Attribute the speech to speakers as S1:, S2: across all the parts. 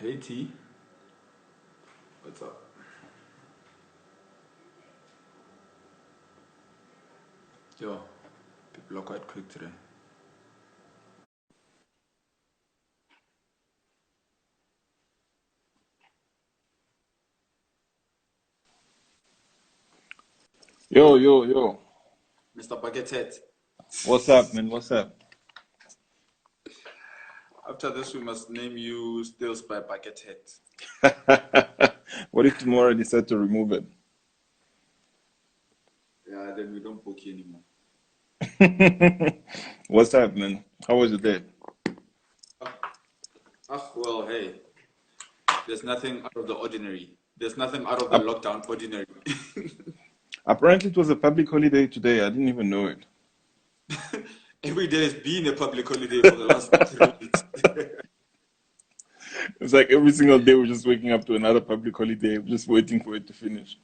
S1: Hey T, what's up? Yo, people are quite quick today.
S2: Yo, yo, yo.
S1: Mr. Buckethead.
S2: What's up, man? What's up?
S1: After this, we must name you Stills by Buckethead.
S2: What if tomorrow I decide to remove
S1: Yeah, then we don't book you anymore.
S2: it? What's up, man? How was your day?
S1: Ah, well, hey, there's nothing out of the ordinary. There's nothing out of the
S2: Ap-
S1: lockdown ordinary.
S2: Apparently, it was a public holiday today. I didn't even know it.
S1: Every day has been a public holiday for the last 3 weeks.
S2: It's like every single day we're just waking up to another public holiday, just waiting for it to finish.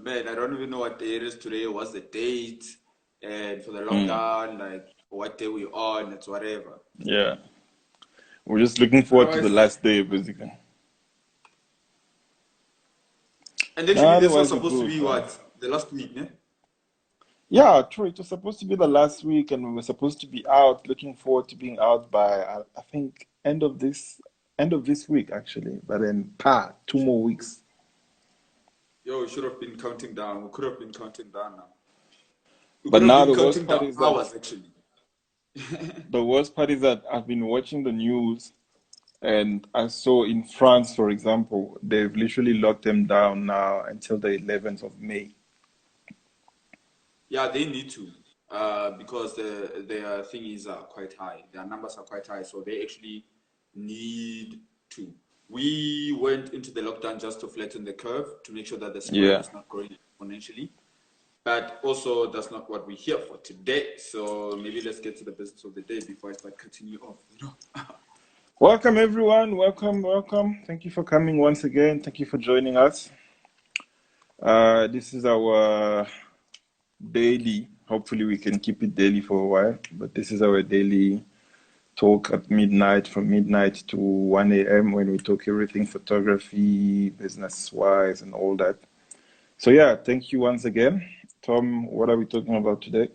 S1: Man, I don't even know what day it is today, what's the date, and for the
S2: Mm,
S1: lockdown, like what day we're on, it's whatever.
S2: yeah. We're just looking forward to the
S1: Otherwise,
S2: last day, basically.
S1: and actually,
S2: Nah,
S1: this was
S2: otherwise, we're
S1: supposed to
S2: good,
S1: be
S2: man.
S1: what? The last week, ne?
S2: Yeah, true. It was supposed to be the last week, and we were supposed to be out. Looking forward to being out by I think end of this week actually. But then, 2 more weeks.
S1: Yo, we should have been counting down. We could have been counting down now. We
S2: But
S1: could have
S2: now
S1: been
S2: the worst
S1: counting
S2: part
S1: down
S2: is that
S1: hours, actually.
S2: I've been watching the news, and I saw in France, for example, they've literally locked them down now until the 11th of May.
S1: Yeah, they need to, because their thingies are quite high. Their numbers are quite high, so they actually need to. We went into the lockdown just to flatten the curve to make sure that the spread
S2: Yeah.
S1: is not growing exponentially. But also, that's not what we're here for today. So maybe let's get to the business of the day before I start cutting you off.
S2: Welcome everyone. Welcome, welcome. Thank you for coming once again. Thank you for joining us. This is our daily. Hopefully, we can keep it daily for a while. But this is our daily talk at midnight, from midnight to 1 a.m., when we talk everything photography, business wise, and all that. So, yeah, thank you once again. Tom, what are we talking about today?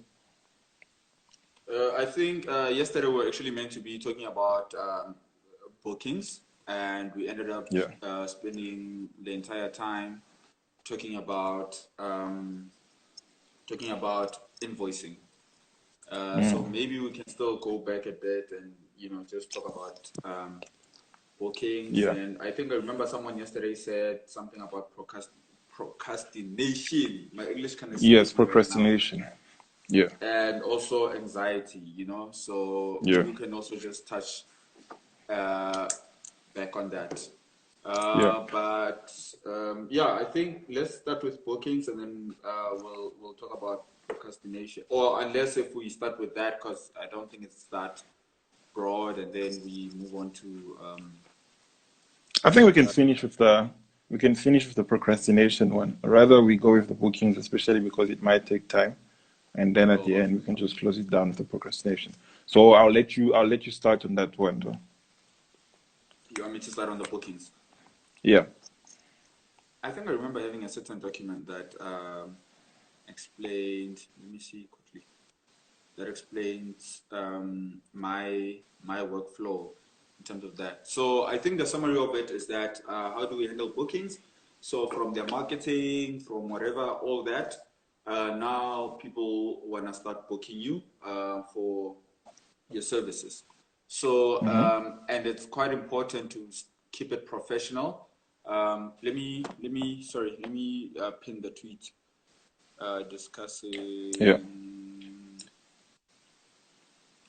S1: I think yesterday we were actually meant to be talking about bookings, and we ended up
S2: Yeah.
S1: spending the entire time talking about invoicing. So
S2: Mm.
S1: maybe we can still go back a bit and just talk about bookings.
S2: Yeah.
S1: And I think I remember someone yesterday said something about procrastination. My English kind of
S2: Yes,
S1: skipping right now,
S2: procrastination. Yeah.
S1: and also anxiety. So
S2: Yeah.
S1: maybe we can also just touch uh, back on that.
S2: Yeah.
S1: Yeah, I think let's start with bookings, and then we'll talk about procrastination. Or unless if we start with that, because I don't think it's that broad, and then we move on to
S2: I think
S1: uh,
S2: we can finish with the procrastination one. Rather we go with the bookings, especially because it might take time. And then at
S1: oh,
S2: the end
S1: okay.
S2: we can just close it down with the procrastination. So I'll let you start on that one though.
S1: You want me to start on the bookings?
S2: Yeah.
S1: I think I remember having a certain document that explained. Let me see quickly. That explains my workflow in terms of that. So I think the summary of it is that how do we handle bookings? So from their marketing, from whatever, all that. Now people want to start booking you for your services. So
S2: Mm-hmm.
S1: and it's quite important to keep it professional. Let me pin the tweet
S2: Yeah.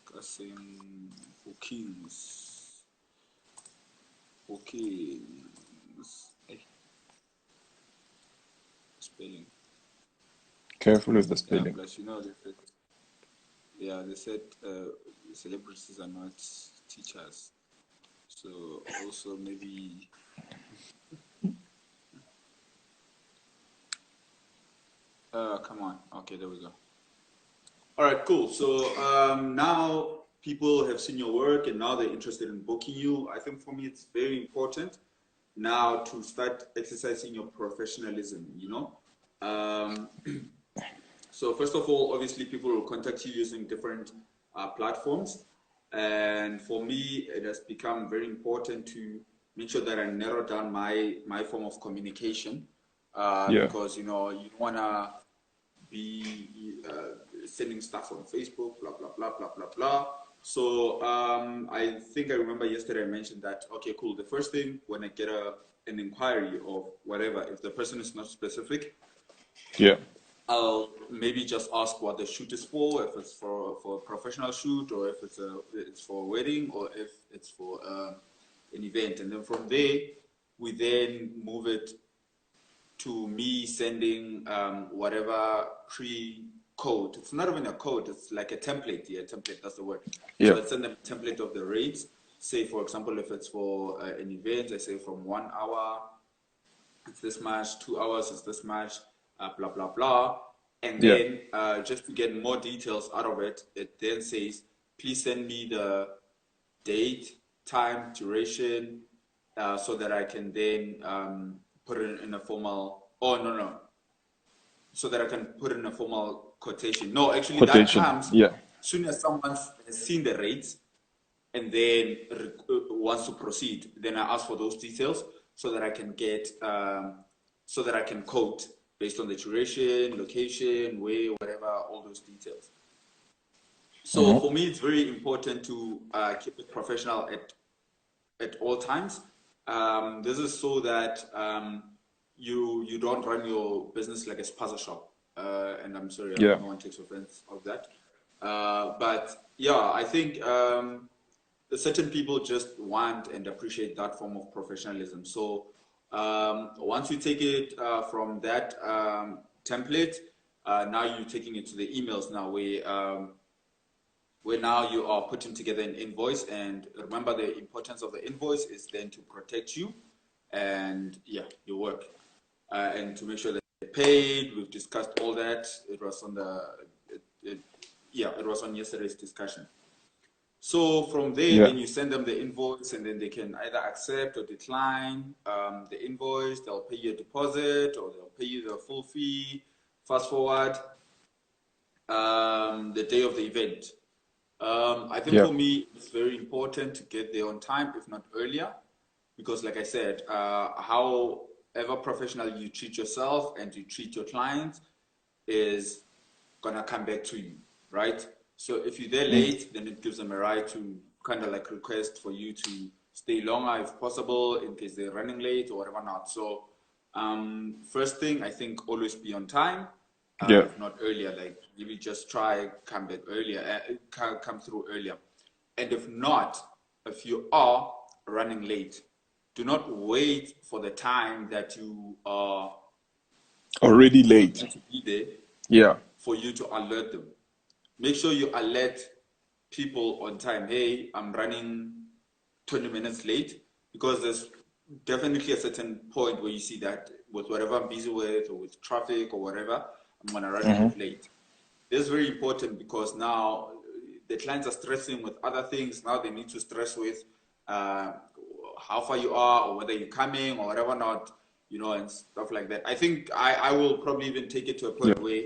S1: discussing bookings. Bookings. Spelling.
S2: Careful with the
S1: Yeah,
S2: spelling.
S1: plus they said, yeah, they said celebrities are not teachers. So also maybe come on. Okay, there we go. All right, cool. So now people have seen your work and now they're interested in booking you. I think for me, it's very important now to start exercising your professionalism, you know. So first of all, obviously people will contact you using different platforms. And for me, it has become very important to make sure that I narrow down my form of communication,
S2: Yeah.
S1: because, you know, you don't want to be sending stuff on Facebook, blah, blah, blah, blah, blah, blah. So I think I remember yesterday I mentioned that, okay, cool. The first thing when I get an inquiry of whatever, if the person is not specific,
S2: Yeah.
S1: I'll maybe just ask what the shoot is for, if it's for a professional shoot, or if it's for a wedding, or if it's for an event. And then from there, we then move it to me sending whatever pre-code. It's not even a code, it's like a template. Yeah, template, that's the word.
S2: Yeah.
S1: So I send them a template of the rates. Say, for example, if it's for an event, I say from 1 hour, it's this much, 2 hours, it's this much, blah, blah, blah. And
S2: Yeah.
S1: then just to get more details out of it, it then says, please send me the date, time, duration, so that I can then put it in a formal, so that I can put in a formal quotation. No, actually that
S2: Quotation.
S1: comes
S2: Yeah.
S1: soon as someone has seen the rates and then wants to proceed. Then I ask for those details so that I can get, so that I can quote based on the duration, location, way, whatever, all those details. So for me, it's very important to keep it professional at all times. This is so that you don't run your business like a spaza shop. And I'm sorry, I
S2: Yeah.
S1: hope no one takes offense of that. But yeah, I think certain people just want and appreciate that form of professionalism. So once you take it from that template, now you're taking it to the emails now where now you are putting together an invoice. And remember, the importance of the invoice is then to protect you and your work, and to make sure that they're paid. We've discussed all that. It was on it was on yesterday's discussion. So from there, then you send them the invoice, and then they can either accept or decline the invoice. They'll pay you a deposit, or they'll pay you the full fee. Fast forward the day of the event. I think for me, it's very important to get there on time, if not earlier, because like I said, however professional you treat yourself and you treat your clients is gonna come back to you, right? So if you're there late, then it gives them a right to kind of like request for you to stay longer if possible, in case they're running late or whatever not. So first thing, I think always be on time. If not earlier, like maybe just try come back earlier, come through earlier. And if not, if you are running late, do not wait for the time that you are
S2: already late
S1: to be there.
S2: Yeah.
S1: For you to alert them. Make sure you alert people on time. Hey, I'm running 20 minutes late, because there's definitely a certain point where you see that with whatever I'm busy with, or with traffic or whatever, I'm gonna run a bit late. This is very important, because now the clients are stressing with other things. Now they need to stress with how far you are, or whether you're coming or whatever not, you know, and stuff like that. I think I will probably even take it to a point where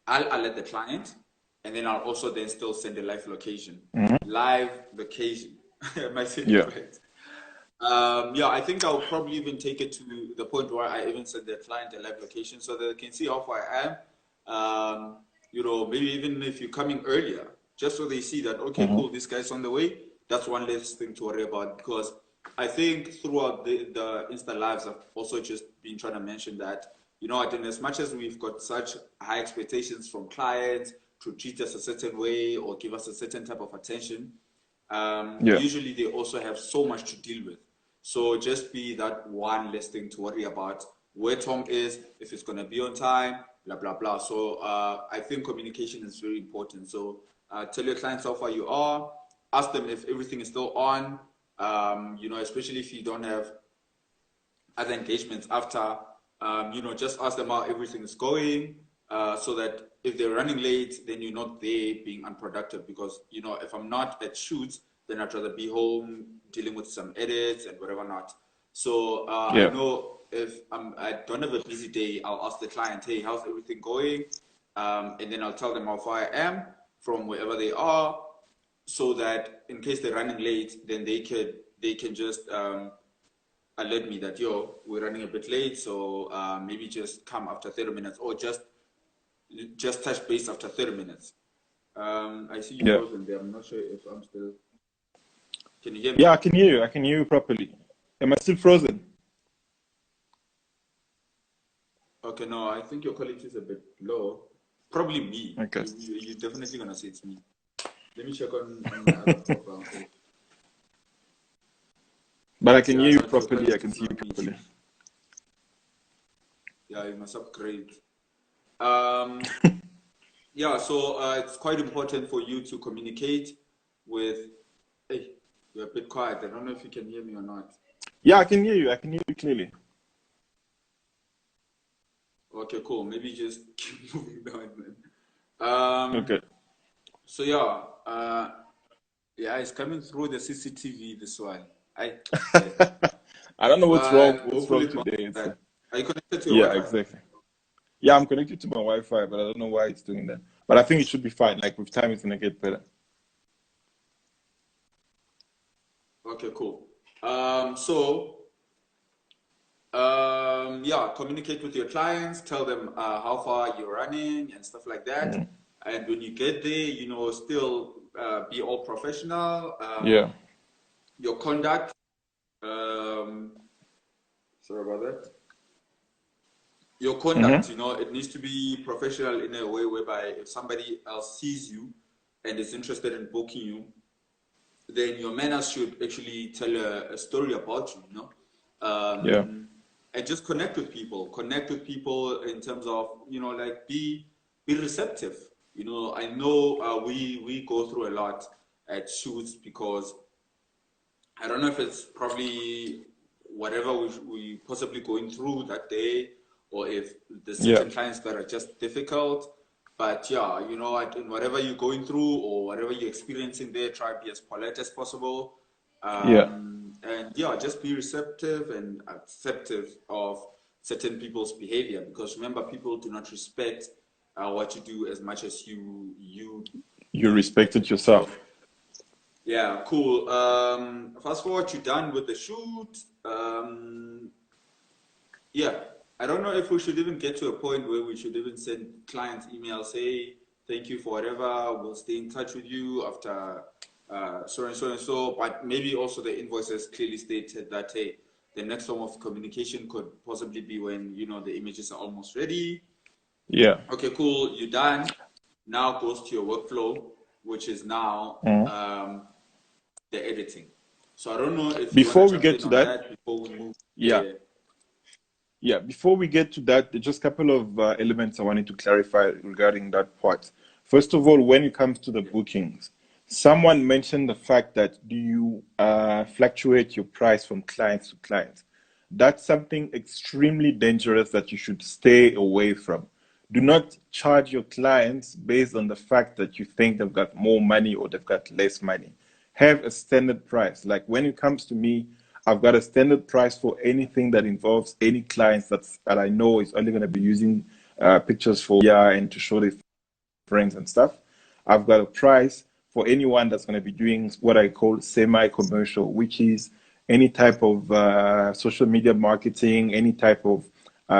S1: I'll alert the client, and then I'll also then still send a live location. Live location. Am I saying it right? I think I'll probably even take it to the point where I even send the client a live location so that they can see how far I am. You know, maybe even if you're coming earlier, just so they see that, okay, cool, this guy's on the way. That's one less thing to worry about, because I think throughout the Insta Lives, I've also just been trying to mention that, you know, and as much as we've got such high expectations from clients to treat us a certain way or give us a certain type of attention, usually they also have so much to deal with. So just be that one less thing to worry about, where Tom is, if it's going to be on time, blah, blah, blah. So I think communication is very important. So tell your clients how far you are, ask them if everything is still on, you know, especially if you don't have other engagements after, you know, just ask them how everything is going. so that if they're running late, then you're not there being unproductive. Because if I'm not at shoots, then I'd rather be home dealing with some edits and whatever not. So I
S2: Yeah.
S1: know if I don't have a busy day, I'll ask the client, hey, how's everything going? And then I'll tell them how far I am from wherever they are, so that in case they're running late, then they can just alert me that we're running a bit late, so maybe just come after 30 minutes, or just touch base after 30 minutes. I see you
S2: Yeah.
S1: frozen there. I'm not sure if I'm still. Can you hear me?
S2: Yeah, I can hear you. I can hear you properly. Am I still frozen?
S1: Okay, no, I think your quality is a bit low. Probably me.
S2: Okay.
S1: You're definitely gonna say it's me. Let me check on my other profile.
S2: But I can
S1: Yeah,
S2: hear you
S1: no, your
S2: properly. I
S1: quality
S2: can
S1: is
S2: see you
S1: not me.
S2: properly.
S1: Yeah, you must upgrade. Yeah, so it's quite important for you to communicate with. Hey, you're a bit quiet. I don't know if you can hear me or not.
S2: Yeah, I can hear you. I can hear you clearly.
S1: Okay, cool. Maybe just keep moving down then.
S2: Okay.
S1: So yeah, yeah, it's coming through the CCTV this one. Yeah.
S2: I don't know what's wrong.
S1: But
S2: What's
S1: hopefully
S2: wrong
S1: it won't
S2: today?
S1: be
S2: It's
S1: bad. Are you connected to your
S2: yeah,
S1: Wi-Fi?
S2: exactly. Yeah, I'm connected to my Wi-Fi, but I don't know why it's doing that. But I think it should be fine. Like with time, it's gonna get better.
S1: Okay, cool. So yeah, communicate with your clients, tell them how far you're running and stuff like that.
S2: Mm.
S1: And when you get there, still be all professional.
S2: Yeah.
S1: Your conduct, um, sorry about that. Your conduct,
S2: Mm-hmm.
S1: it needs to be professional in a way whereby if somebody else sees you and is interested in booking you, then your manners should actually tell a story about you,
S2: Yeah.
S1: and just connect with people. Connect with people in terms of, like be receptive. I know we go through a lot at shoots because I don't know if it's probably whatever we possibly going through that day, or if there's
S2: Yeah.
S1: certain clients that are just difficult. But yeah, in whatever you're going through or whatever you're experiencing there, try to be as polite as possible.
S2: Yeah.
S1: And yeah, just be receptive and acceptive of certain people's behavior, because remember, people do not respect what you do as much as you
S2: You
S1: do.
S2: respect it
S1: So
S2: yourself.
S1: yeah, cool. Fast forward, you're done with the shoot. Yeah, I don't know if we should even get to a point where we should even send clients emails, say, thank you for whatever, we'll stay in touch with you after so and so and so. But maybe also the invoices clearly stated that, hey, the next form of communication could possibly be when, the images are almost ready.
S2: Yeah.
S1: Okay, cool, you're done. Now goes to your workflow, which is now
S2: Mhm.
S1: the editing. So I don't know if you want to
S2: Before we
S1: jump
S2: get
S1: in
S2: to
S1: on
S2: that,
S1: that before we move.
S2: yeah.
S1: Yeah,
S2: Yeah, before we get to that, there's just a couple of elements I wanted to clarify regarding that part. First of all, when it comes to the
S1: yeah,
S2: bookings, someone mentioned the fact that do you fluctuate your price from clients to clients? That's something extremely dangerous that you should stay away from. Do not charge your clients based on the fact that you think they've got more money or they've got less money. Have a standard price. Like when it comes to me, I've got a standard price for anything that involves any clients that I know is only going to be using pictures for yeah and to show their friends and stuff. I've got a price for anyone that's going to be doing what I call semi-commercial, which is any type of social media marketing, any type of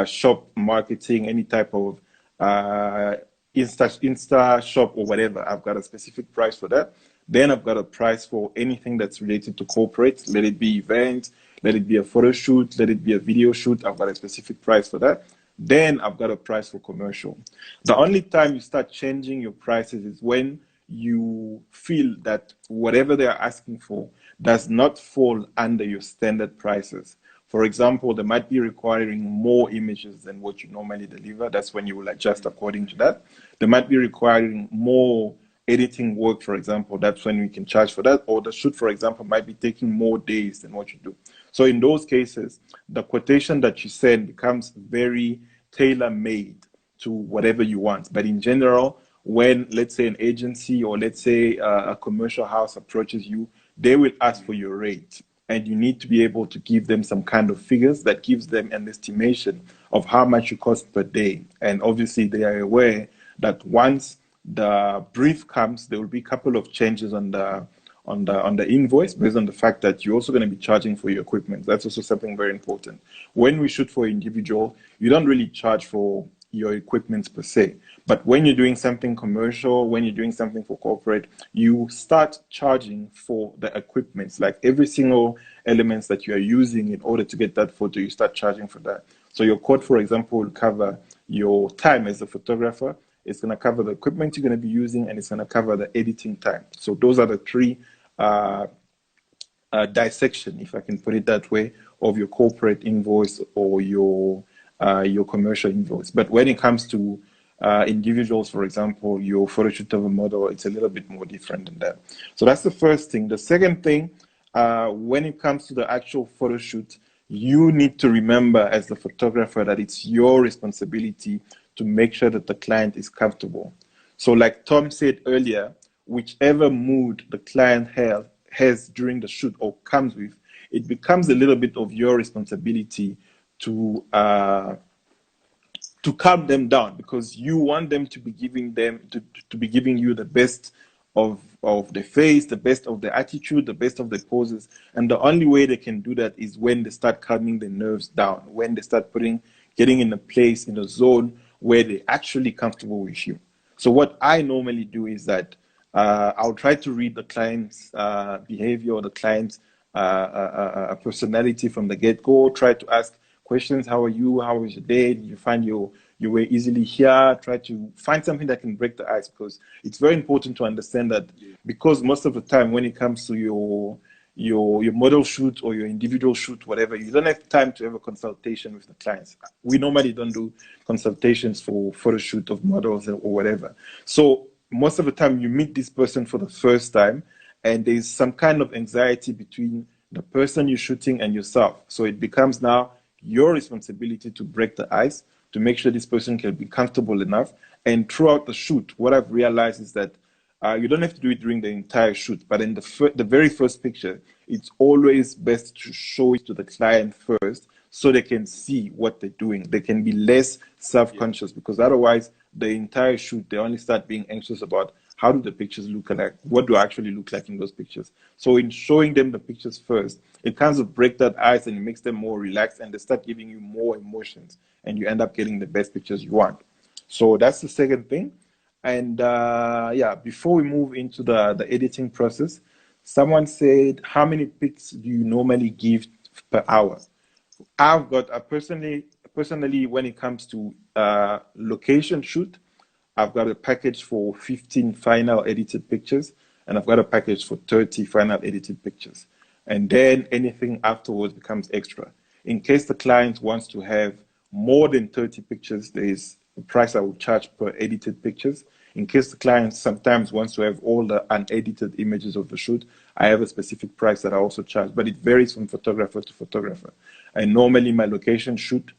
S2: shop marketing, any type of uh, Insta shop or whatever. I've got a specific price for that. Then I've got a price for anything that's related to corporate. Let it be events, let it be a photo shoot, let it be a video shoot. I've got a specific price for that. Then I've got a price for commercial. The only time you start changing your prices is when you feel that whatever they are asking for does not fall under your standard prices. For example, they might be requiring more images than what you normally deliver. That's when you will adjust according to that. They might be requiring more editing work, for example. That's when we can charge for that. Or the shoot, for example, might be taking more days than what you do. So in those cases, the quotation that you send becomes very tailor-made to whatever you want. But in general, when, let's say, an agency or let's say a commercial house approaches you, they will ask for your rate. And you need to be able to give them some kind of figures that gives them an estimation of how much you cost per day. And obviously, they are aware that once the brief comes, there will be a couple of changes on the invoice based on the fact that you're also going to be charging for your equipment. That's also something very important. When we shoot for individual, you don't really charge for your equipment per se. But when you're doing something commercial, when you're doing something for corporate, you start charging for the equipment. Like every single elements that you are using in order to get that photo, you start charging for that. So your quote, for example, will cover your time as a photographer. It's going to cover the equipment you're going to be using, and it's going to cover the editing time. So those are the three dissection, if I can put it that way, of your corporate invoice or your commercial invoice. But when it comes to individuals, for example, your photo shoot of a model, it's a little bit more different than that. So that's the first thing. The second thing, when it comes to the actual photo shoot, you need to remember as the photographer that it's your responsibility to make sure that the client is comfortable. So like Tom said earlier, whichever mood the client has during the shoot or comes with, it becomes a little bit of your responsibility to calm them down, because you want them to be giving you the best of the face, the best of the attitude, the best of the poses. And the only way they can do that is when they start calming the nerves down, when they start getting in a place, in a zone where they're actually comfortable with you. So what I normally do is that I'll try to read the client's behavior or the client's personality from the get-go, try to ask questions. How are you? How was your day? Did you find you were easily here? Try to find something that can break the ice, because it's very important to understand that, because most of the time when it comes to your model shoot or your individual shoot, whatever, you don't have time to have a consultation with the clients. We normally don't do consultations for photo shoot of models or whatever. So most of the time you meet this person for the first time, and there's some kind of anxiety between the person you're shooting and yourself. So it becomes now your responsibility to break the ice, to make sure this person can be comfortable enough. And throughout the shoot, what I've realized is that you don't have to do it during the entire shoot, but in the very first picture, it's always best to show it to the client first, so they can see what they're doing. They can be less self-conscious, because otherwise the entire shoot, they only start being anxious about how do the pictures look like, what do I actually look like in those pictures. So in showing them the pictures first, it kind of breaks that ice and it makes them more relaxed, and they start giving you more emotions, and you end up getting the best pictures you want. So that's the second thing. And before we move into the editing process, someone said, how many pics do you normally give per hour? I've got personally, when it comes to location shoot, I've got a package for 15 final edited pictures, and I've got a package for 30 final edited pictures. And then anything afterwards becomes extra. In case the client wants to have more than 30 pictures, there is a price I will charge per edited pictures. In case the client sometimes wants to have all the unedited images of the shoot, I have a specific price that I also charge, but it varies from photographer to photographer. And normally my location shoot,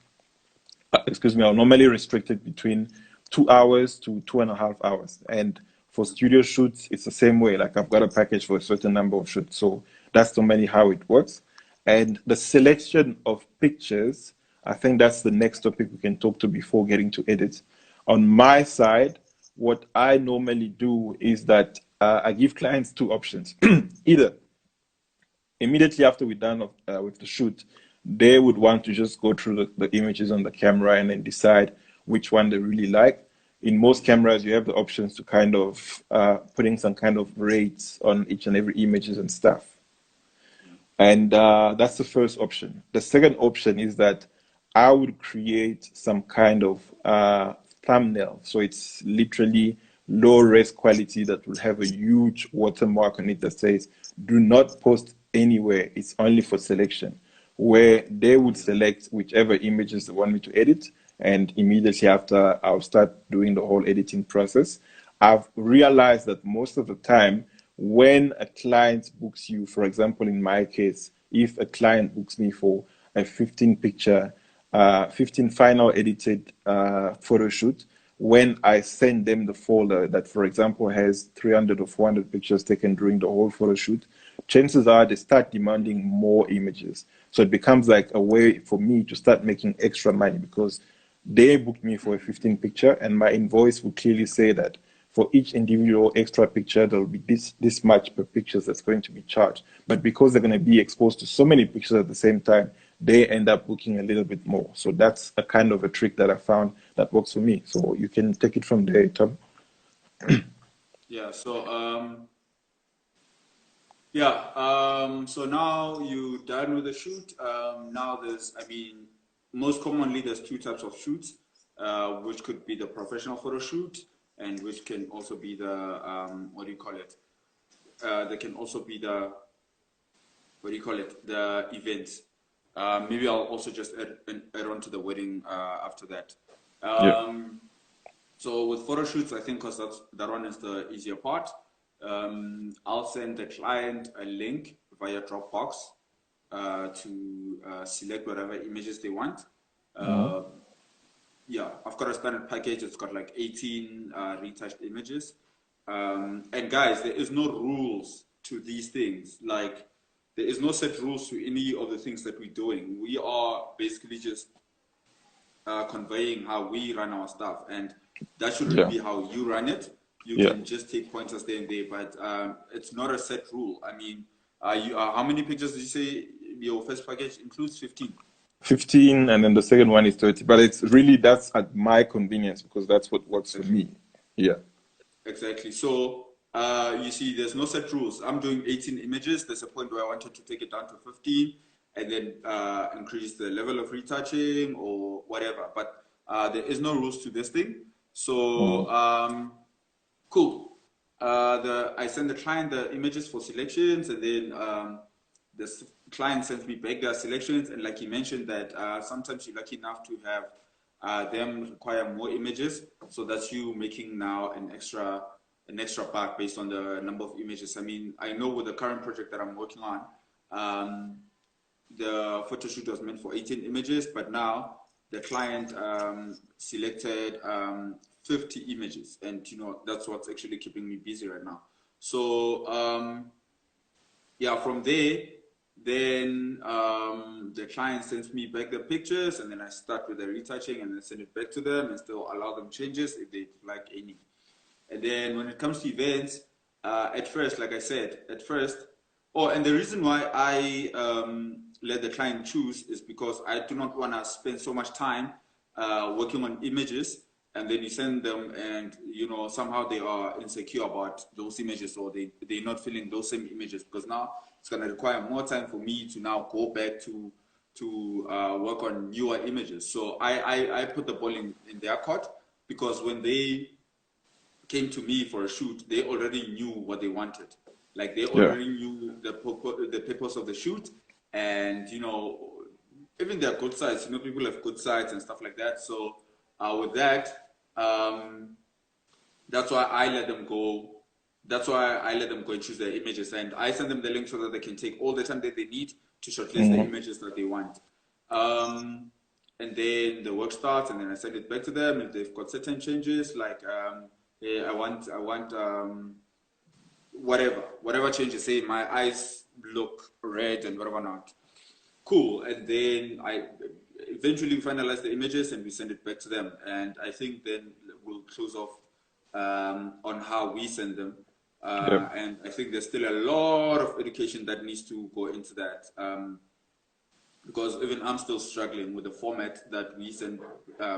S2: I'll normally restrict it between 2 hours to 2.5 hours. And for studio shoots, it's the same way. Like I've got a package for a certain number of shoots. So that's normally how it works. And the selection of pictures, I think that's the next topic we can talk to before getting to edit. On my side, what I normally do is that I give clients two options. Either immediately after we're done with the shoot, they would want to just go through the images on the camera and then decide which one they really like. In most cameras, you have the options to kind of putting some kind of rates on each and every images and stuff. And that's the first option. The second option is that I would create some kind of thumbnail. So it's literally low res quality that will have a huge watermark on it that says, do not post anywhere. It's only for selection, where they would select whichever images they want me to edit. And immediately after, I'll start doing the whole editing process. I've realized that most of the time, when a client books you, for example, in my case, if a client books me for a 15 picture 15 final edited photo shoot. When I send them the folder that, for example, has 300 or 400 pictures taken during the whole photo shoot, chances are they start demanding more images. So it becomes like a way for me to start making extra money, because they booked me for a 15 picture, and my invoice will clearly say that for each individual extra picture, there will be this much per picture that's going to be charged. But because they're going to be exposed to so many pictures at the same time, they end up booking a little bit more. So that's a kind of a trick that I found that works for me. So you can take it from there, Tom.
S1: Yeah. So now you done with the shoot. Now I mean, most commonly there's two types of shoots, which could be the professional photo shoot, and which can also be the what do you call it? There can also be the the events. Maybe I'll also just add on to the wedding after that.
S2: Yeah.
S1: So with photo shoots, I think because that one is the easier part. I'll send the client a link via Dropbox to select whatever images they want. Yeah, I've got a standard package. It's got like 18 retouched images. And guys, there is no rules to these things. Like, there is no set rules to any of the things that we're doing. We are basically just conveying how we run our stuff, and that shouldn't be how you run it. You can just take pointers there and there, but it's not a set rule. I mean, how many pictures did you say your first package includes? 15.
S2: 15, and then the second one is 30. But it's really, that's at my convenience, because that's what works for me. Yeah.
S1: Exactly. So you see, there's no set rules. I'm doing 18 images. There's a point where I wanted to take it down to 15 and then increase the level of retouching or whatever. But there is no rules to this thing. So cool. I send the client the images for selections, and then the client sends me back their selections. And like you mentioned, that sometimes you're lucky enough to have them require more images. So that's you making now an extra buck based on the number of images. I mean, I know with the current project that I'm working on, the photo shoot was meant for 18 images, but now the client selected 50 images, and you know, that's what's actually keeping me busy right now. So yeah, from there, then the client sends me back the pictures, and then I start with the retouching and then send it back to them and still allow them changes if they like any. And then when it comes to events, at first, like I said, and the reason why I let the client choose is because I do not want to spend so much time working on images, and then you send them and, you know, somehow they are insecure about those images, or they're not feeling those same images, because now it's going to require more time for me to now go back to work on newer images. So I put the ball in their court, because when they came to me for a shoot, they already knew what they wanted. Like, they already knew the purpose of the shoot, and you know, even their good sides. You know, people have good sides and stuff like that. So with that, that's why I let them go. That's why I let them go and choose their images, and I send them the link so that they can take all the time that they need to shortlist the images that they want. And then the work starts, and then I send it back to them if they've got certain changes, like hey, I want whatever changes. Say my eyes look red and whatever not. Cool. And then I eventually finalize the images and we send it back to them. And I think then we'll close off on how we send them. And I think there's still a lot of education that needs to go into that. Because even I'm still struggling with the format that we send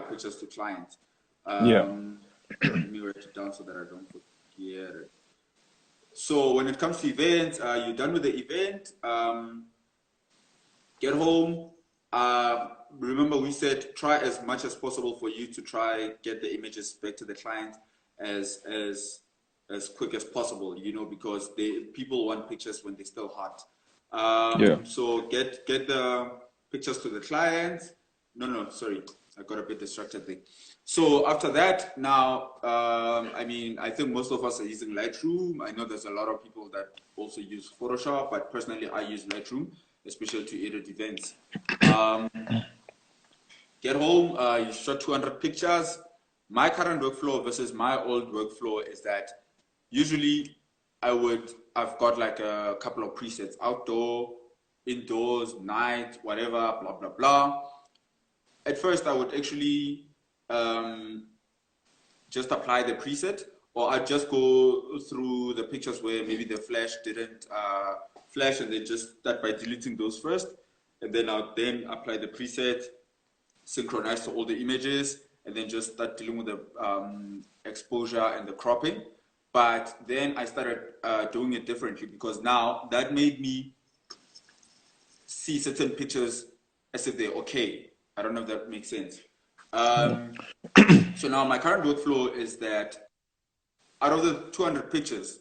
S1: pictures to clients. Let me write it down so that I don't forget it. So when it comes to events, you're done with the event. Get home. Remember, we said try as much as possible for you to try get the images back to the client as quick as possible. You know, because people want pictures when they're still hot. So get the pictures to the client. No, sorry, I got a bit distracted there. So after that, now, I mean, I think most of us are using Lightroom. I know there's a lot of people that also use Photoshop, but personally, I use Lightroom, especially to edit events. Get home, you shot 200 pictures. My current workflow versus my old workflow is that usually I've got like a couple of presets: outdoor, indoors, night, whatever, blah, blah, blah. At first, I would actually just apply the preset, or I'd just go through the pictures where maybe the flash didn't flash, and then just start by deleting those first. And then I'll then apply the preset, synchronize to all the images, and then just start dealing with the exposure and the cropping. But then I started doing it differently, because now that made me see certain pictures as if they're okay. I don't know if that makes sense. So now my current workflow is that out of the 200 pictures,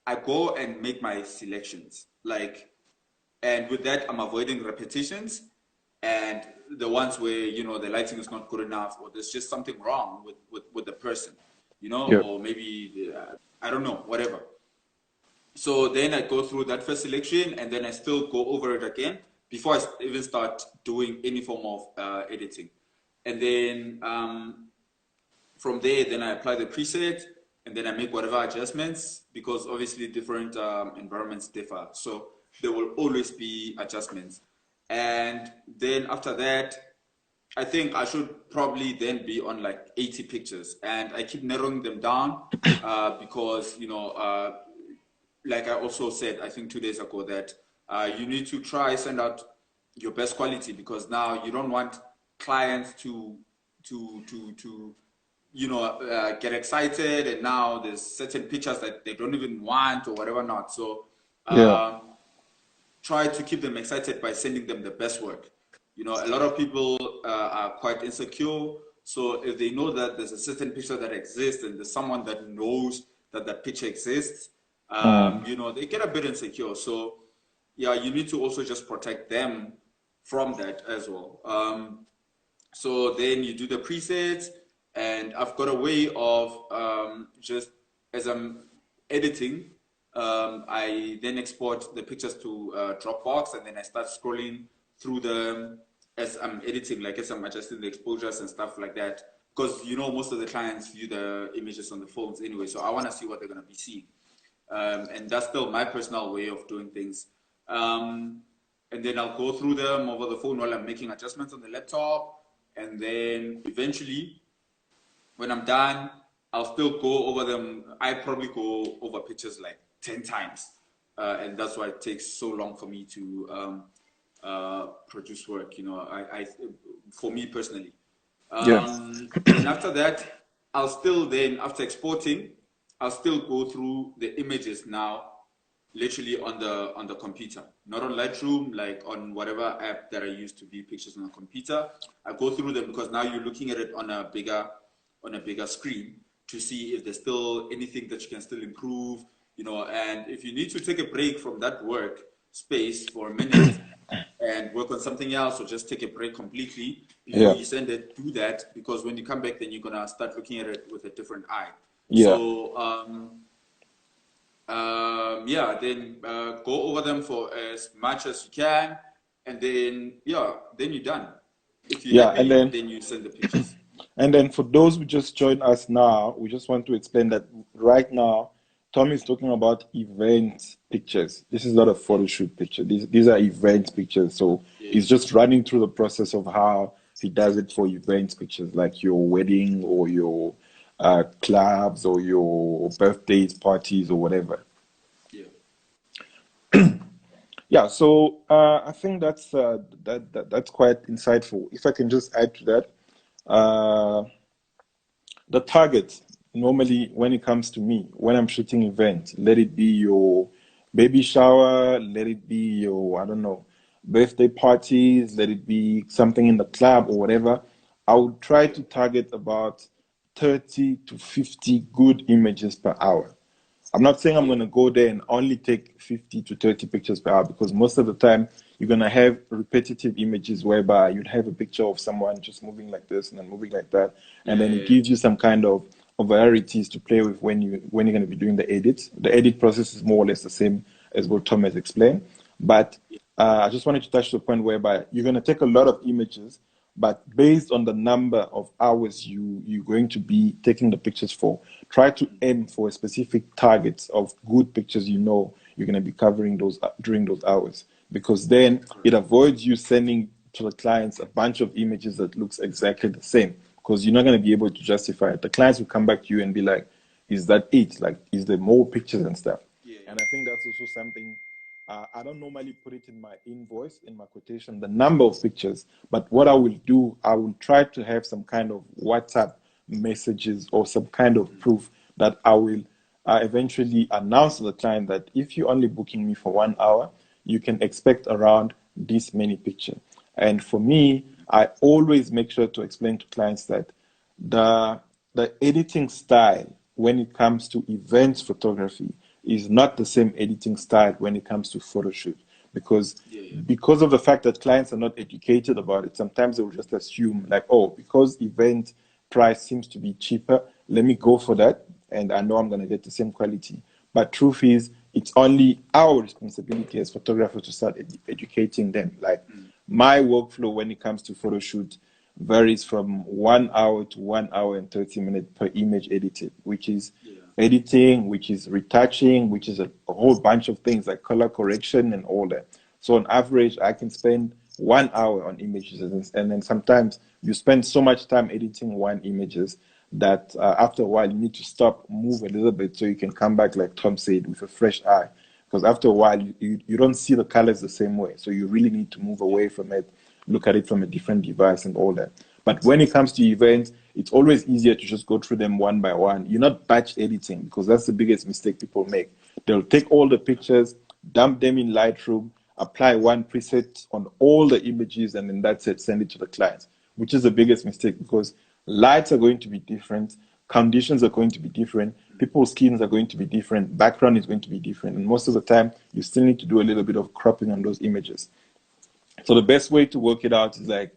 S1: I go and make my selections. And with that, I'm avoiding repetitions and the ones where, the lighting is not good enough, or there's just something wrong with the person,
S2: Yeah.
S1: or maybe, I don't know, whatever. So then I go through that first selection, and then I still go over it again before I even start doing any form of editing. And then from there, then I apply the preset, and then I make whatever adjustments, because obviously different environments differ. So there will always be adjustments. And then after that, I think I should probably then be on like 80 pictures. And I keep narrowing them down because, like I also said, I think 2 days ago, that you need to try send out your best quality, because now you don't want clients to get excited, and now there's certain pictures that they don't even want or whatever not. So
S2: Yeah.
S1: try to keep them excited by sending them the best work. A lot of people are quite insecure. So if they know that there's a certain picture that exists, and there's someone that knows that that picture exists, they get a bit insecure. So yeah, you need to also just protect them from that as well. So then you do the presets, and I've got a way of just as I'm editing, I then export the pictures to Dropbox, and then I start scrolling through them as I'm editing, like as I'm adjusting the exposures and stuff like that. Because most of the clients view the images on the phones anyway, so I want to see what they're going to be seeing. And that's still my personal way of doing things. And then I'll go through them over the phone while I'm making adjustments on the laptop. And then eventually, when I'm done, I'll still go over them. I probably go over pictures like 10 times. And that's why it takes so long for me to produce work, for me personally.
S2: Yeah.
S1: And after that, I'll still then, after exporting, I'll still go through the images now, literally on the computer, not on Lightroom, like on whatever app that I use to view pictures on a computer. I go through them because now you're looking at it on a bigger screen to see if there's still anything that you can still improve, and if you need to take a break from that work space for a minute and work on something else, or just take a break completely before you send it, do that, because when you come back, then you're gonna start looking at it with a different eye.
S2: Yeah.
S1: So then go over them for as much as you can, and then then you're done. If you're happy,
S2: And
S1: then you send the pictures.
S2: and then for those who just joined us now, we just want to explain that right now, Tom is talking about event pictures. This is not a photo shoot picture. These are event pictures. So he's just running through the process of how he does it for event pictures, like your wedding or your clubs or your birthdays, parties, or whatever. Yeah, so I think that's that's quite insightful. If I can just add to that, the target normally when it comes to me, when I'm shooting event, let it be your baby shower, let it be your, I don't know, birthday parties, let it be something in the club or whatever, I would try to target about 30 to 50 good images per hour. I'm not saying I'm going to go there and only take 50 to 30 pictures per hour, because most of the time you're going to have repetitive images whereby you'd have a picture of someone just moving like this and then moving like that. And then it gives you some kind of varieties to play with when you're going to be doing the edit. The edit process is more or less the same as what Tom has explained. But I just wanted to touch the point whereby you're going to take a lot of images, but based on the number of hours you're going to be taking the pictures for, try to aim for a specific target of good pictures you know you're going to be covering those during those hours, because then it avoids you sending to the clients a bunch of images that looks exactly the same, because you're not going to be able to justify it. The clients will come back to you and be like, is that it? Like, is there more pictures and stuff?
S1: Yeah,
S2: And I think that's also something I don't normally put it in my invoice, in my quotation, the number of pictures. But what I will do, I will try to have some kind of WhatsApp messages or some kind of proof that I will eventually announce to the client that if you're only booking me for 1 hour, you can expect around this many pictures. And for me, I always make sure to explain to clients that the the editing style when it comes to events photography is not the same editing style when it comes to photo shoot, because
S1: yeah, yeah.
S2: because of the fact that clients are not educated about it, sometimes they will just assume like, oh, because event price seems to be cheaper, let me go for that, and I know I'm going to get the same quality. But truth is, it's only our responsibility as photographers to start educating them. Like, my workflow when it comes to photo shoot varies from 1 hour to 1 hour and 30 minutes per image edited, which is
S1: Yeah.
S2: editing, which is retouching, which is a whole bunch of things like color correction and all that. So on average, I can spend 1 hour on images, and then sometimes you spend so much time editing one images that after a while you need to stop, move a little bit so you can come back, like Tom said, with a fresh eye. Because after a while, you don't see the colors the same way. So you really need to move away from it, look at it from a different device and all that. But when it comes to events, it's always easier to just go through them one by one. You're not batch editing, because that's the biggest mistake people make. They'll take all the pictures, dump them in Lightroom, apply one preset on all the images, and then that's it, send it to the client, which is the biggest mistake, because lights are going to be different, conditions are going to be different, people's skins are going to be different, background is going to be different, and most of the time, you still need to do a little bit of cropping on those images. So the best way to work it out is like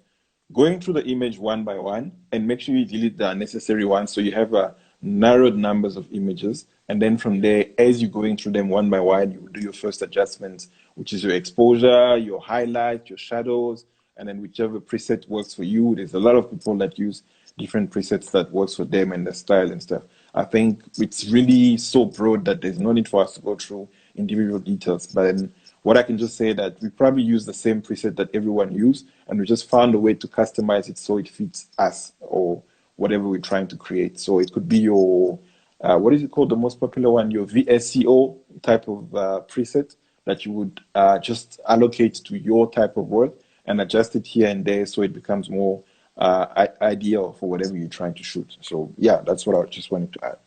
S2: going through the image one by one and make sure you delete the unnecessary ones so you have a narrowed numbers of images. And then from there, as you're going through them one by one, you will do your first adjustments, which is your exposure, your highlight, your shadows, and then whichever preset works for you. There's a lot of people that use different presets that works for them and the style and stuff. I think it's really so broad that there's no need for us to go through individual details. But then what I can just say that we probably use the same preset that everyone use, and we just found a way to customize it so it fits us or whatever we're trying to create. So it could be your, what is it called, the most popular one, your VSCO type of preset that you would just allocate to your type of work and adjust it here and there so it becomes more ideal for whatever you're trying to shoot. So yeah, that's what I just wanted to add.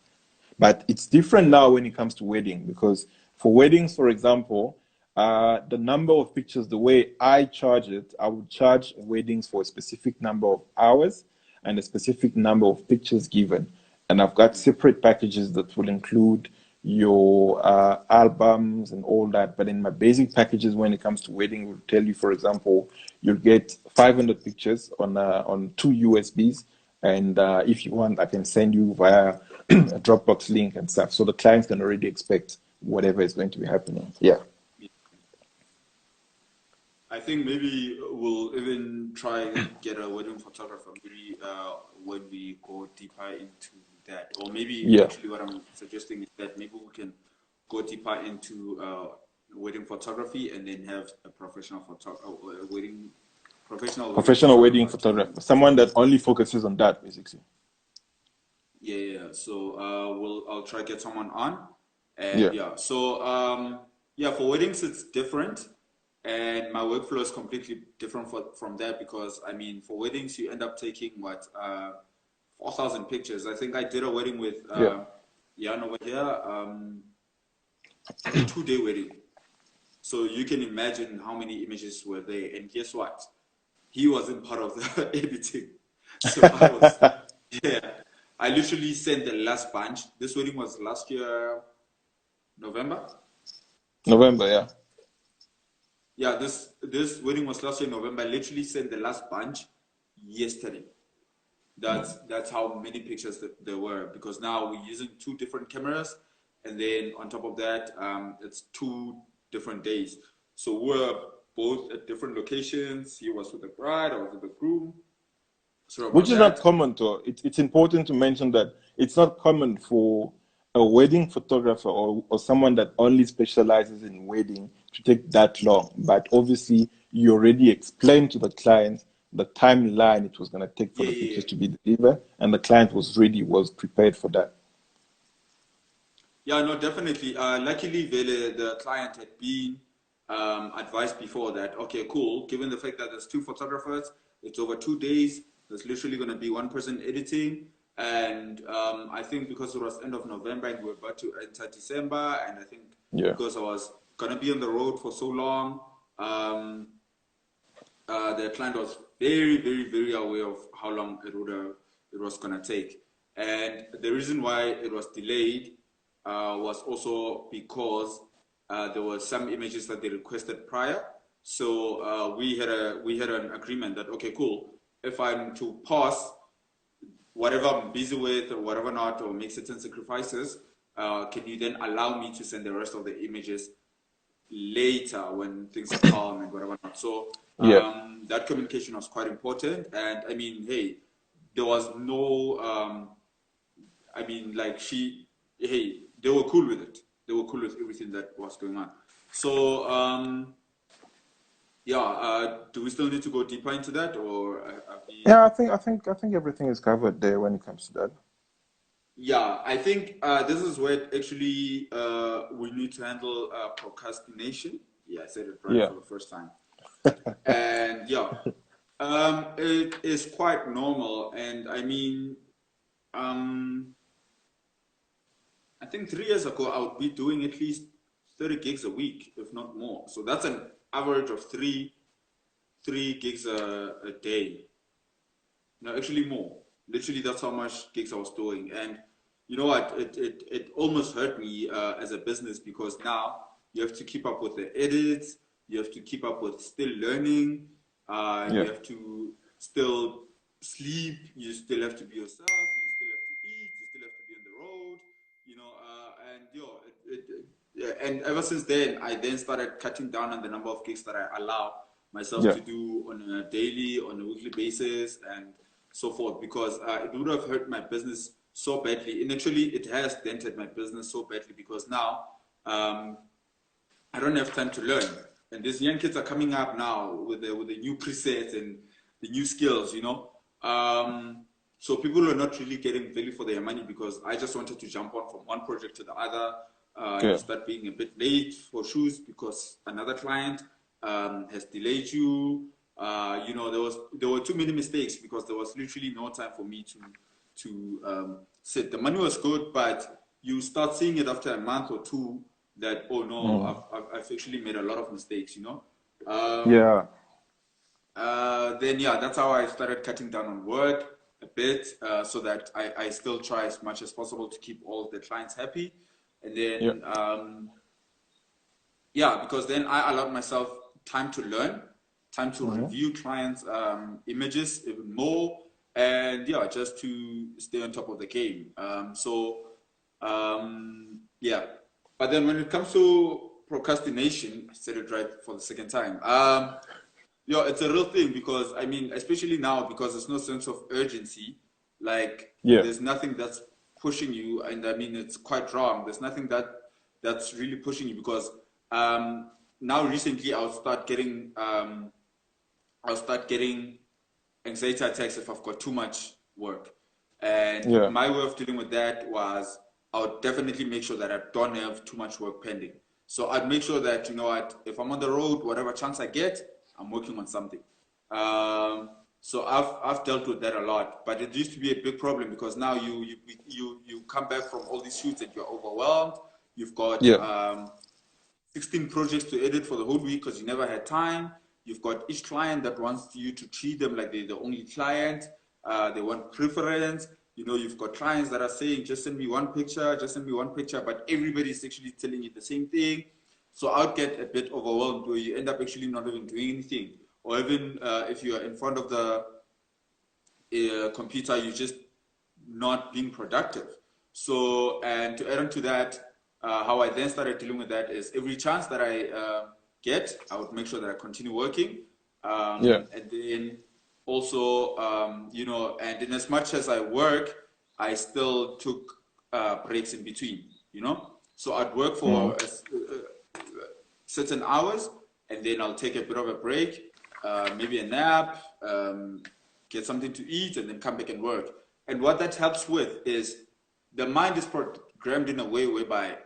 S2: But it's different now when it comes to wedding, because for weddings, for example, the number of pictures, the way I charge it, I would charge weddings for a specific number of hours and a specific number of pictures given. And I've got separate packages that will include your albums and all that. But in my basic packages, when it comes to wedding, will tell you, for example, you'll get 500 pictures on two USBs. And if you want, I can send you via a Dropbox link and stuff. So the clients can already expect whatever is going to be happening. Yeah.
S1: I think maybe we'll even try and get a wedding photographer maybe when we go deeper into that. Or maybe
S2: Yeah.
S1: actually what I'm suggesting is that maybe we can go deeper into wedding photography and then have a professional wedding
S2: Professional wedding
S1: photographer
S2: photographer. Someone that only focuses on that, basically.
S1: yeah, yeah. Yeah. So I'll try get someone on, and
S2: Yeah.
S1: yeah. So yeah, for weddings it's different, and my workflow is completely different from that because I mean for weddings you end up taking what 4,000 pictures. I think I did a wedding with
S2: Yeah.
S1: Jan over here, a 2 day wedding. So you can imagine how many images were there, and guess what? He wasn't part of the editing. So I was, yeah, I literally sent the last bunch. This wedding was last year, November.
S2: November, yeah.
S1: Yeah, this wedding was last year, November. I literally sent the last bunch yesterday. That's how many pictures there were because now we're using two different cameras, and then on top of that, it's 2 different days. So we're both at different locations. He was with the bride, I was with the groom. Sorry
S2: Which
S1: about
S2: is not
S1: that.
S2: common, though. It's important to mention that it's not common for a wedding photographer or someone that only specializes in wedding to take that long. But obviously, you already explained to the client the timeline it was going to take for
S1: Yeah,
S2: the
S1: yeah,
S2: pictures
S1: yeah.
S2: to be delivered, and the client was ready, was prepared for that.
S1: Yeah, no, definitely. Luckily, Vele, the client had been advised before that, okay, cool, given the fact that there's two photographers, it's over 2 days, there's literally going to be one person editing. And I think because it was end of November and we were about to enter December, and I think
S2: Yeah,
S1: because I was going to be on the road for so long, um, the client was very, very, very aware of how long it was gonna take, and the reason why it was delayed was also because there were some images that they requested prior. So we had an agreement that okay, cool. If I'm to pause whatever I'm busy with or whatever not, or make certain sacrifices, can you then allow me to send the rest of the images later when things are calm and whatever not. So
S2: yeah,
S1: that communication was quite important. And I mean, hey, there was no, I mean, like hey, they were cool with it. They were cool with everything that was going on. So yeah, do we still need to go deeper into that, or have we?
S2: yeah. I think everything is covered there when it comes to that.
S1: Yeah, I think this is where actually we need to handle procrastination. Yeah, I said it right
S2: Yeah,
S1: for the first time. And yeah, it is quite normal. And I mean, um, I think 3 years ago, I would be doing at least 30 gigs a week, if not more. So that's an average of three gigs a day. No, actually more. Literally, that's how much gigs I was doing. And you know what? It almost hurt me as a business because now you have to keep up with the edits, you have to keep up with still learning,
S2: yeah,
S1: you have to still sleep, you still have to be yourself, you still have to eat, you still have to be on the road, and yeah, and ever since then, I then started cutting down on the number of gigs that I allow myself
S2: yeah,
S1: to do on a daily, on a weekly basis, and so forth, because it would have hurt my business so badly. And actually, it has dented my business so badly because now um, I don't have time to learn. And these young kids are coming up now with the new presets and the new skills, you know. So people are not really getting value for their money because I just wanted to jump on from one project to the other. You
S2: yeah,
S1: start being a bit late for shoots because another client has delayed you. There were too many mistakes because there was literally no time for me to sit. The money was good, but you start seeing it after a month or two that oh no,
S2: mm,
S1: I've actually made a lot of mistakes, you know. Um,
S2: yeah,
S1: then yeah, that's how I started cutting down on work a bit, so that I still try as much as possible to keep all of the clients happy, and
S2: yeah,
S1: then yeah, because then I allowed myself time to learn, time to
S2: hmm,
S1: review clients' images even more, and yeah, just to stay on top of the game. Yeah, but then when it comes to procrastination, I said it right for the second time. Yeah, it's a real thing because I mean, especially now because there's no sense of urgency. Like
S2: yeah,
S1: there's nothing that's pushing you, and I mean it's quite wrong. There's nothing that's really pushing you because um, now recently I'll start getting anxiety attacks if I've got too much work. And
S2: yeah,
S1: my way of dealing with that was I would definitely make sure that I don't have too much work pending. So I'd make sure that, you know what, if I'm on the road, whatever chance I get, I'm working on something. So I've dealt with that a lot, but it used to be a big problem because now you come back from all these shoots and you're overwhelmed. You've got
S2: yeah,
S1: 16 projects to edit for the whole week because you never had time. You've got each client that wants you to treat them like they're the only client. They want preference. You know, you've got clients that are saying, just send me one picture, just send me one picture, but everybody's actually telling you the same thing. So I'll get a bit overwhelmed where you end up actually not even doing anything. Or even if you're in front of the computer, you're just not being productive. So, and to add on to that, how I then started dealing with that is every chance that I get, I would make sure that I continue working.
S2: yeah,
S1: And then also, you know, and in as much as I work, I still took breaks in between, you know. So I'd work for certain hours, and then I'll take a bit of a break, maybe a nap, get something to eat, and then come back and work. And what that helps with is the mind is programmed in a way whereby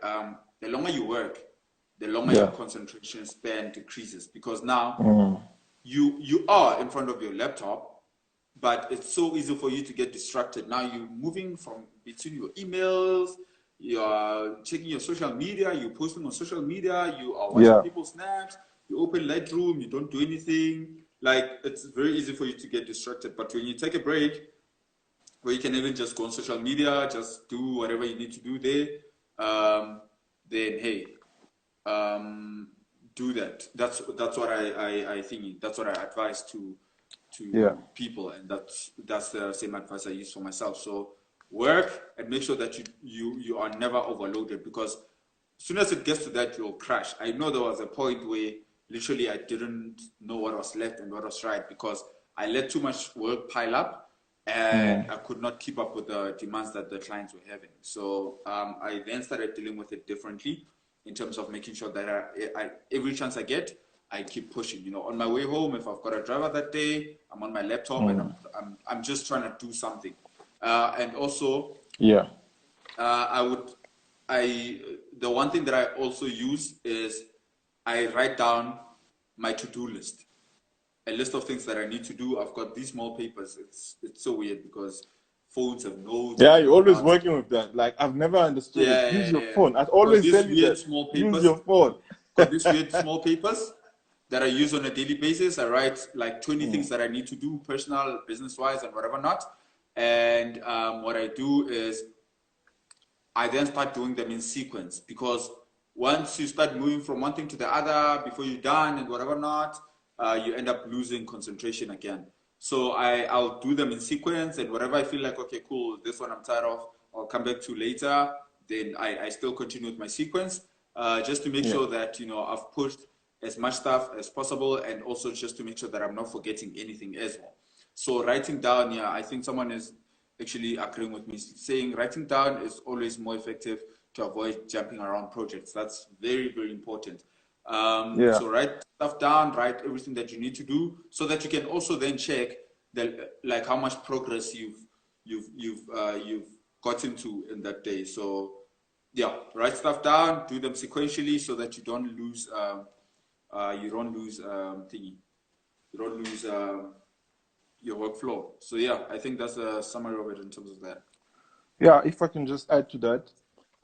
S1: the longer you work, the longer your
S2: Yeah.
S1: concentration span decreases, because now you are in front of your laptop, but it's so easy for you to get distracted. Now you're moving from between your emails, you're checking your social media, you're posting on social media, you are watching
S2: Yeah.
S1: people's snaps, you open Lightroom, you don't do anything. Like, it's very easy for you to get distracted. But when you take a break, where you can even just go on social media, just do whatever you need to do there, then hey, um, do that. That's what I think. That's what I advise
S2: Yeah.
S1: to people, and that's the same advice I use for myself. So work and make sure that you are never overloaded, because as soon as it gets to that, you'll crash. I know there was a point where literally I didn't know what was left and what was right, because I let too much work pile up, and I could not keep up with the demands that the clients were having. So I then started dealing with it differently, in terms of making sure that every chance I get, I keep pushing. You know, on my way home, if I've got a driver that day, I'm on my laptop and I'm just trying to do something. And also,
S2: Yeah.
S1: the one thing that I also use is I write down my to-do list, a list of things that I need to do. I've got these small papers. It's so weird because phones have notes
S2: Yeah,
S1: and
S2: you're always
S1: whatnot.
S2: working with that. Like, I've never understood it.
S1: Yeah,
S2: Use
S1: yeah,
S2: your
S1: yeah.
S2: phone. I
S1: Got
S2: always
S1: these
S2: tell you
S1: weird
S2: that.
S1: small
S2: Use
S1: papers.
S2: your phone.
S1: Got these weird small papers that I use on a daily basis. I write like 20 things that I need to do, personal, business-wise, and whatever not. And what I do is I then start doing them in sequence, because once you start moving from one thing to the other before you're done and whatever not, you end up losing concentration again. So I'll do them in sequence, and whatever I feel like, okay, cool, this one I'm tired of, I'll come back to later. Then I still continue with my sequence, just to make
S2: Yeah.
S1: sure that, you know, I've pushed as much stuff as possible, and also just to make sure that I'm not forgetting anything as well. So writing down, yeah, I think someone is actually agreeing with me, saying writing down is always more effective to avoid jumping around projects. That's very, very important.
S2: Yeah.
S1: So write stuff down, write everything that you need to do, so that you can also then check the, like, how much progress you've gotten to in that day. So yeah, write stuff down, do them sequentially, so that you don't lose thingy, you don't lose your workflow. So yeah, I think that's a summary of it in terms of that.
S2: Yeah, if I can just add to that,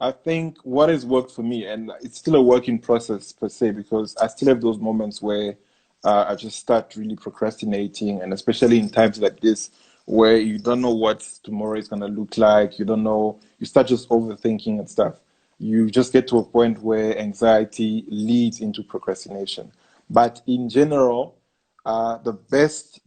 S2: I think what has worked for me, and it's still a work in process per se, because I still have those moments where I just start really procrastinating, and especially in times like this, where you don't know what tomorrow is going to look like, you don't know, you start just overthinking and stuff. You just get to a point where anxiety leads into procrastination. But in general, the best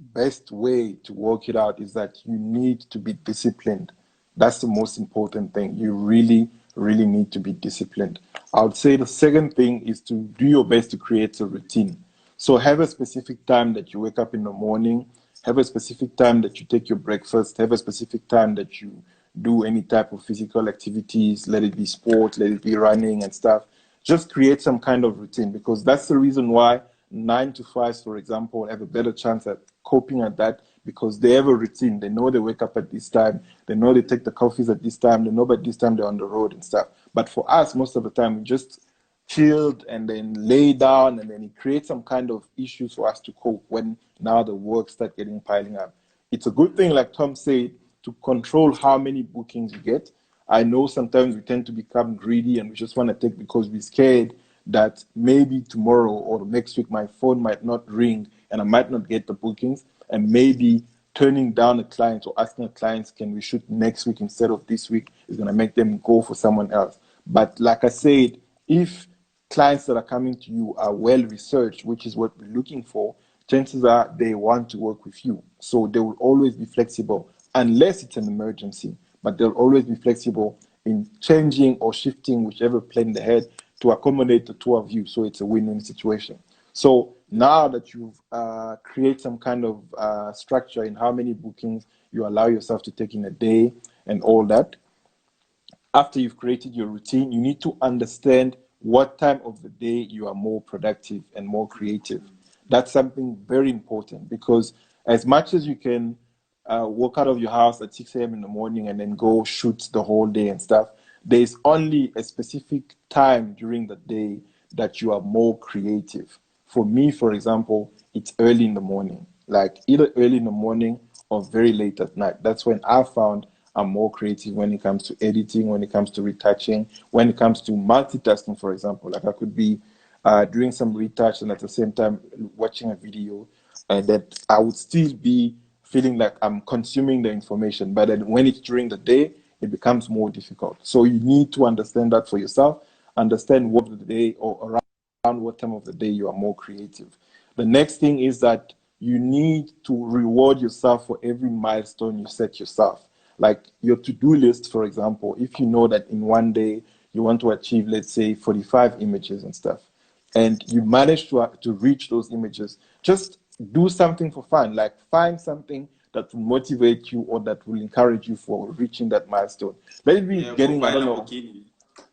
S2: way to work it out is that you need to be disciplined. That's the most important thing. You really, really need to be disciplined. I would say the second thing is to do your best to create a routine. So have a specific time that you wake up in the morning, have a specific time that you take your breakfast, have a specific time that you do any type of physical activities, let it be sport, let it be running and stuff. Just create some kind of routine, because that's the reason why 9 to 5s, for example, have a better chance at coping at that, because they have a routine. They know they wake up at this time. They know they take the coffees at this time. They know by this time they're on the road and stuff. But for us, most of the time, we just chilled and then lay down, and then it creates some kind of issues for us to cope when now the work start getting piling up. It's a good thing, like Tom said, to control how many bookings you get. I know sometimes we tend to become greedy and we just want to take because we're scared that maybe tomorrow or next week my phone might not ring and I might not get the bookings, and maybe turning down a client or asking a client, can we shoot next week instead of this week, is going to make them go for someone else. But like I said, if clients that are coming to you are well researched, which is what we're looking for, chances are they want to work with you. So they will always be flexible, unless it's an emergency, but they'll always be flexible in changing or shifting whichever plan they had to accommodate the two of you. So it's a win-win situation. So Now that you've created some kind of structure in how many bookings you allow yourself to take in a day and all that, after you've created your routine, you need to understand what time of the day you are more productive and more creative. That's something very important because as much as you can walk out of your house at 6 a.m. in the morning and then go shoot the whole day and stuff, there's only a specific time during the day that you are more creative. For me, for example, it's early in the morning, like either early in the morning or very late at night. That's when I found I'm more creative when it comes to editing, when it comes to retouching, when it comes to multitasking, for example. Like I could be doing some retouch and at the same time watching a video, and that I would still be feeling like I'm consuming the information. But then when it's during the day, it becomes more difficult. So you need to understand that for yourself, understand what the day or around what time of the day you are more creative. The next thing is that you need to reward yourself for every milestone you set yourself. Like your to-do list, for example, if you know that in one day you want to achieve, let's say, 45 images and stuff, and you manage to reach those images, just do something for fun. Like find something that will motivate you or that will encourage you for reaching that milestone. Let it be
S1: Yeah, go
S2: getting, I
S1: buy
S2: don't know.
S1: Lamborghini.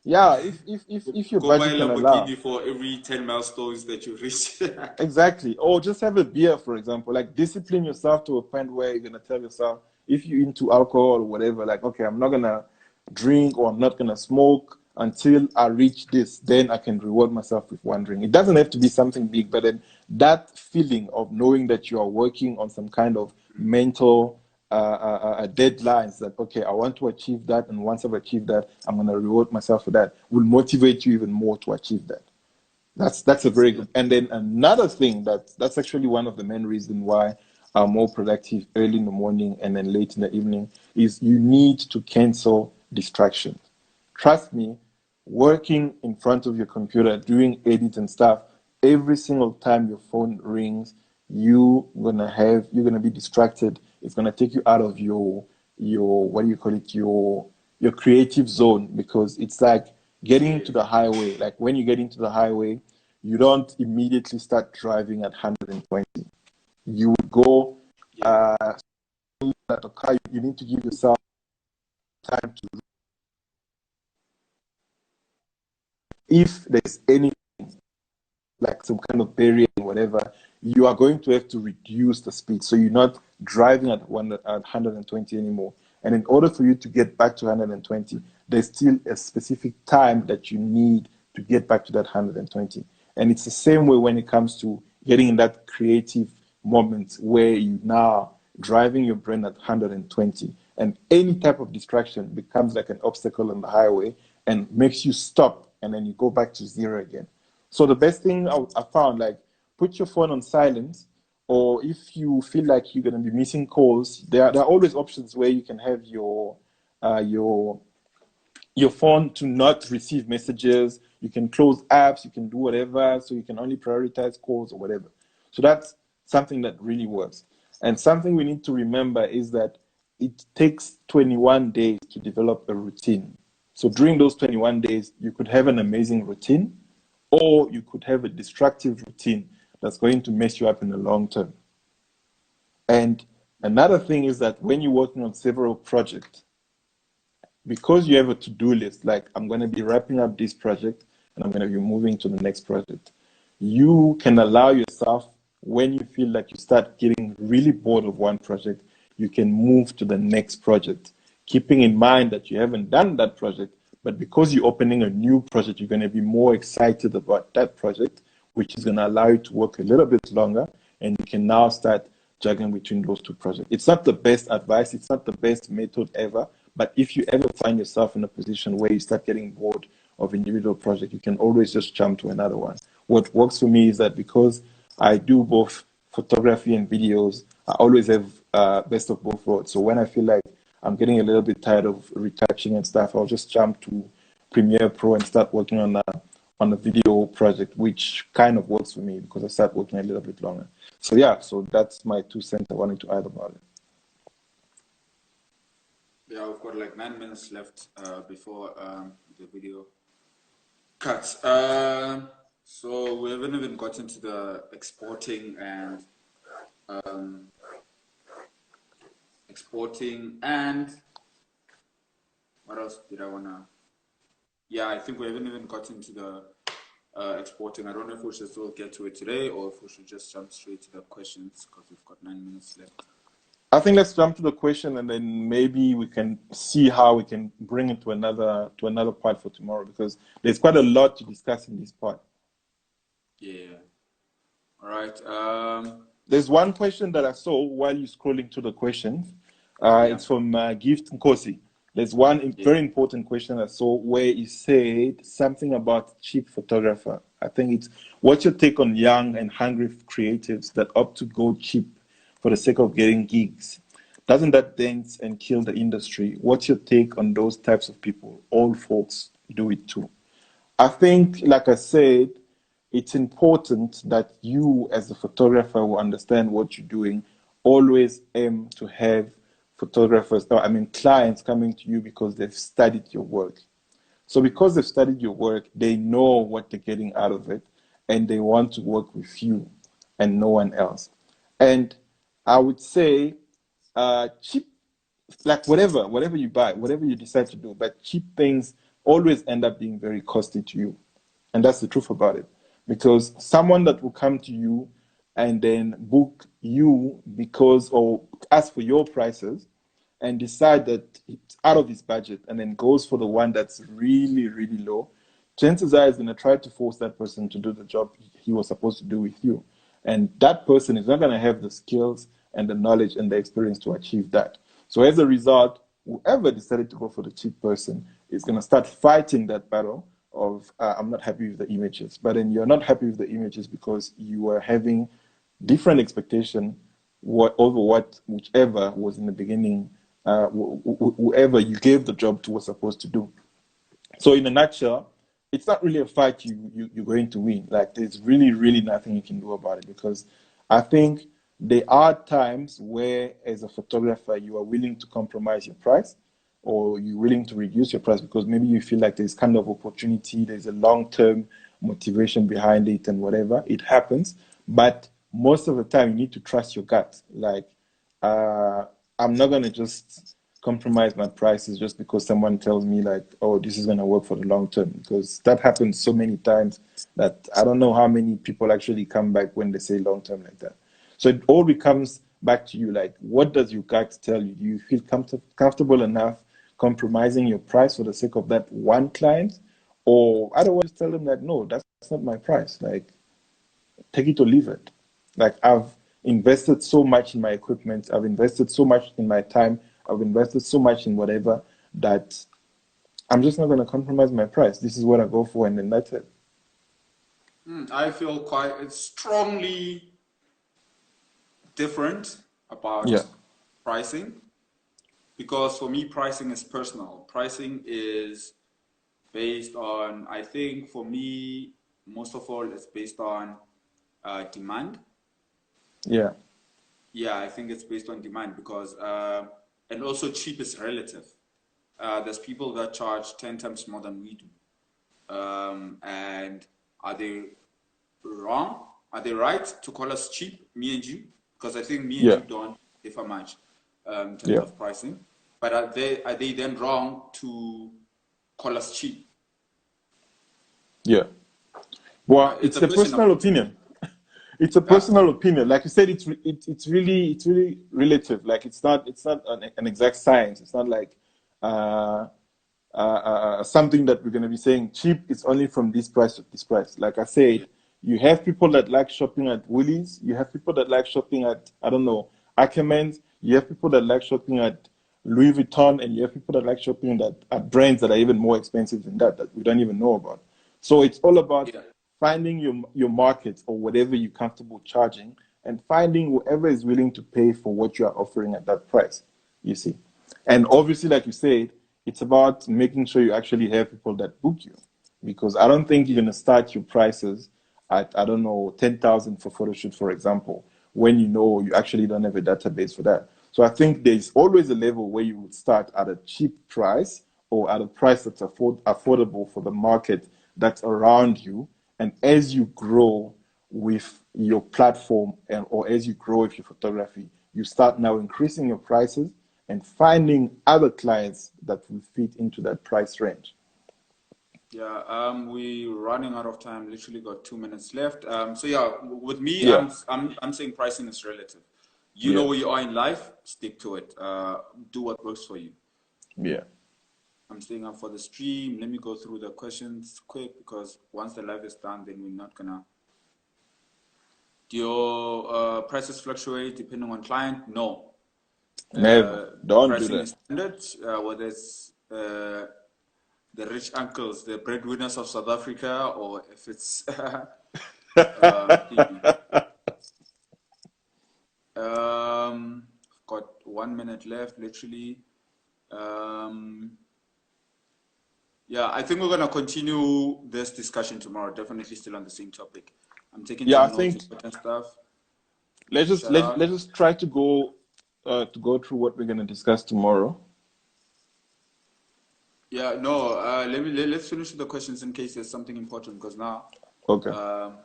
S2: Yeah, if your
S1: Go buy
S2: budget can allow.
S1: Lamborghini for every 10 milestones that you reach.
S2: Exactly. Or just have a beer, for example. Like discipline yourself to a point where you're gonna tell yourself, if you're into alcohol or whatever, like, okay, I'm not gonna drink or I'm not gonna smoke until I reach this. Then I can reward myself with one drink. It doesn't have to be something big, but then that feeling of knowing that you are working on some kind of mental deadlines that okay, I want to achieve that, and once I've achieved that, I'm gonna reward myself for that, will motivate you even more to achieve that. That's a very
S1: Yeah.
S2: good. And then another thing that's actually one of the main reasons why I'm more productive early in the morning and then late in the evening is you need to cancel distractions. Trust me, working in front of your computer, doing edit and stuff, every single time your phone rings, you're gonna be distracted. It's gonna take you out of your what do you call it, your creative zone because it's like getting
S1: Yeah.
S2: into the highway. Like when you get into the highway, you don't immediately start driving at 120. You would go
S1: Yeah.
S2: at the car. You need to give yourself time to. If there's any like some kind of barrier or whatever, you are going to have to reduce the speed. So you're not driving at 120 anymore. And in order for you to get back to 120, there's still a specific time that you need to get back to that 120. And it's the same way when it comes to getting in that creative moment where you now driving your brain at 120 and any type of distraction becomes like an obstacle on the highway and makes you stop and then you go back to zero again. So the best thing I found, like, put your phone on silent, or if you feel like you're gonna be missing calls, there are always options where you can have uh, your your phone to not receive messages. You can close apps, you can do whatever, so you can only prioritize calls or whatever. So that's something that really works. And something we need to remember is that it takes 21 days to develop a routine. So during those 21 days, you could have an amazing routine, or you could have a destructive routine that's going to mess you up in the long term. And another thing is that when you're working on several projects, because you have a to-do list, like I'm going to be wrapping up this project and I'm going to be moving to the next project, you can allow yourself, when you feel like you start getting really bored of one project, you can move to the next project, keeping in mind that you haven't done that project, but because you're opening a new project, you're going to be more excited about that project, which is going to allow you to work a little bit longer, and you can now start juggling between those two projects. It's not the best advice, it's not the best method ever, but if you ever find yourself in a position where you start getting bored of individual project, you can always just jump to another one. What works for me is that because I do both photography and videos, I always have best of both worlds. So when I feel like I'm getting a little bit tired of retouching and stuff, I'll just jump to Premiere Pro and start working on a video project, which kind of works for me because I start working a little bit longer. So yeah, so that's my 2 cents I wanted to add about it.
S1: Yeah, we've got like 9 minutes left before the video cuts. So we haven't even gotten to the um, exporting and what else did I wanna? Yeah, I think we haven't even gotten to the exporting. I don't know if we should still get to it today or if we should just jump straight to the questions because we've got 9 minutes left.
S2: I think let's jump to the question, and then maybe we can see how we can bring it to another part for tomorrow, because there's quite a lot to discuss in this part.
S1: Yeah. All right.
S2: There's one question that I saw while you're scrolling to the questions.
S1: Yeah.
S2: It's from Gift Nkosi. There's one
S1: Yeah.
S2: very important question I saw where he said something about cheap photographer. I think it's, what's your take on young and hungry creatives that opt to go cheap for the sake of getting gigs? Doesn't that dent and kill the industry? What's your take on those types of people? All folks do it too. I think, like I said, it's important that you, as a photographer who understand what you're doing, always aim to have photographers, I mean, clients coming to you because they've studied your work. So, because they've studied your work, they know what they're getting out of it, and they want to work with you and no one else. And I would say, cheap, like whatever you buy, whatever you decide to do, but cheap things always end up being very costly to you. And that's the truth about it. Because someone that will come to you and then book you because, or ask for your prices and decide that it's out of his budget and then goes for the one that's really, really low, chances are he's going to try to force that person to do the job he was supposed to do with you. And that person is not going to have the skills and the knowledge and the experience to achieve that. So as a result, whoever decided to go for the cheap person is going to start fighting that battle of, I'm not happy with the images. But then you're not happy with the images because you are having different expectation over whichever was in the beginning, whoever you gave the job to was supposed to do. So in a nutshell, it's not really a fight you're going to win. Like, there's really, really nothing you can do about it, because I think there are times where, as a photographer, you are willing to compromise your price, or you're willing to reduce your price because maybe you feel like there's kind of opportunity, there's a long-term motivation behind it, and whatever. It happens. But most of the time, you need to trust your gut. Like, uh, I'm not going to just compromise my prices just because someone tells me, like, oh, this is going to work for the long term, because that happens so many times that I don't know how many people actually come back when they say long term like that. So it all becomes back to you, like, what does your gut tell you? Do you feel comfortable enough compromising your price for the sake of that one client? Or otherwise tell them that, no, that's not my price. Like, take it or leave it. Like, I've invested so much in my equipment, I've invested so much in my time, I've invested so much in whatever, that I'm just not going to compromise my price. This is what I go for, and then that's it.
S1: I feel quite strongly different about
S2: Yeah,
S1: pricing because for me, pricing is personal. Pricing is based on, I think for me, most of all, it's based on demand.
S2: yeah,
S1: Yeah, I think it's based on demand because, and also cheap is relative. There's people that charge 10 times more than we do. And are they wrong? Are they right to call us cheap, me and you? Because I think me and
S2: yeah,
S1: you don't differ much in terms
S2: yeah,
S1: of pricing. But are they then wrong to call us cheap?
S2: yeah. Well,
S1: It's
S2: it's
S1: a
S2: a
S1: question I'm
S2: personal
S1: putting to
S2: opinion.
S1: you.
S2: It's a
S1: Yeah?
S2: personal opinion. Like you said, it's really relative. Like, it's not an exact science. It's not like uh, something that we're going to be saying cheap is only from this price to this price. Like I
S1: Yeah.
S2: said, you have people that like shopping at Woolies. You have people that like shopping at, I don't know, Ackermans. You have people that like shopping at Louis Vuitton, and you have people that like shopping at brands that are even more expensive than that we don't even know about. So it's all about
S1: Yeah.
S2: finding your market, or whatever you're comfortable charging, and finding whoever is willing to pay for what you are offering at that price. You see, and obviously, like you said, it's about making sure you actually have people that book you, because I don't think you're
S1: Yeah.
S2: going to start your prices at, I don't know, 10,000 for photo shoot, for example, when you know you actually don't have a database for that. So I think there's always a level where you would start at a cheap price, or at a price that's affordable for the market that's around you, And as you grow with your platform or as you grow with your photography, you start now increasing your prices and finding other clients that will fit into that price range.
S1: Yeah, we're running out of time. Literally got 2 minutes left. So yeah, with me,
S2: Yeah,
S1: I'm saying pricing is relative. You know
S2: yeah,
S1: where you are in life, stick to it. Do what works for you.
S2: yeah.
S1: I'm staying up for the stream. Let me go through the questions quick because once the live is done, then we're not gonna. Do your prices fluctuate depending on client? No.
S2: Never. Don't do
S1: Pricing
S2: that.
S1: is standard, whether it's the rich uncles, the breadwinners of South Africa, or if it's thingy. Got 1 minute left, literally. Yeah, I think we're gonna continue this discussion tomorrow. Definitely still on the same topic. I'm taking
S2: Yeah, I
S1: some notes,
S2: think
S1: important stuff.
S2: let's just
S1: Shout
S2: let's
S1: out.
S2: just try to go through what we're gonna discuss tomorrow.
S1: Yeah, no. Let's finish with the questions in case there's something important. Because now,
S2: Okay.
S1: um,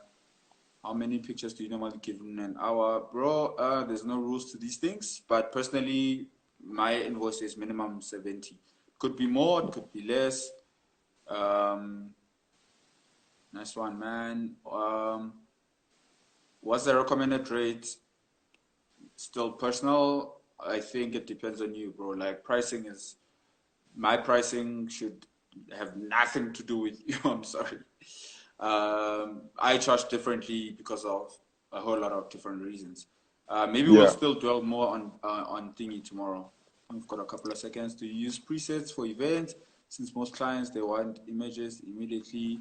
S1: how many pictures do you normally give in an hour, bro? There's no rules to these things, but personally, my invoice is minimum 70. Could be more, it could be less. Um, nice one, man. What's the recommended rate? Still personal. I think it depends on you, bro. Like pricing is my pricing should have nothing to do with you. I'm sorry. I charge differently because of a whole lot of different reasons. Maybe we'll
S2: Yeah.
S1: still dwell more on thingy tomorrow. We've got a couple of seconds to use presets for events, since most clients they want images immediately